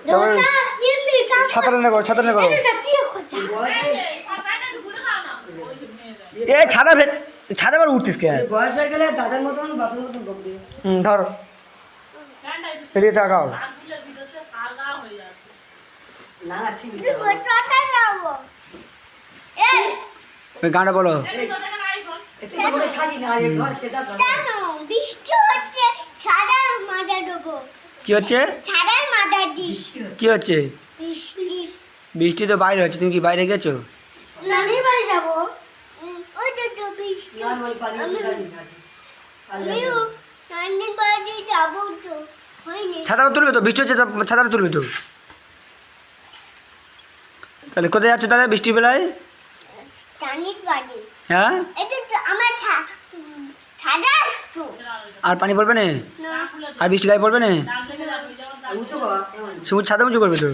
তারপরে ছাতা নে করো, ছাতা নে করো। এ ছাতা পর উঠতিস কে? বয়স হয়ে গেলে দাদার মতন বাপের মতন বকবে। ধর এদিকে চা খাও। না না ঠিক ওই গানটা বলো। একটু করে সাজি না আরে ঘর সেটা কর। বৃষ্টি হচ্ছে সাদা মাথা দেবো। কি হচ্ছে? সাদা মাথা দিস। কি হচ্ছে? বৃষ্টি। বৃষ্টি তো বাইরে হচ্ছে, তুমি কি বাইরে গেছো? নানি বাড়ি যাবো। ওই তো বৃষ্টি। না মই পালিয়ে যাবি না। আমিও নানি বাড়ি যাবো তো। হয়নি। ছাতাটা তুলবে তো, বৃষ্টি হচ্ছে তো ছাতাটা তুলবে তো। তাহলে কোথায় যাচ্ছ তাহলে বৃষ্টির বেলায়? নানির বাড়ি। হ্যাঁ, এটা তো আমার সাদা আসতো। আর পানি পড়বে না? না। আর বৃষ্টি গায়ে পড়বে না? উঠো বাবা কেমন? সবুজ ছাতা উঁচু করবে তো।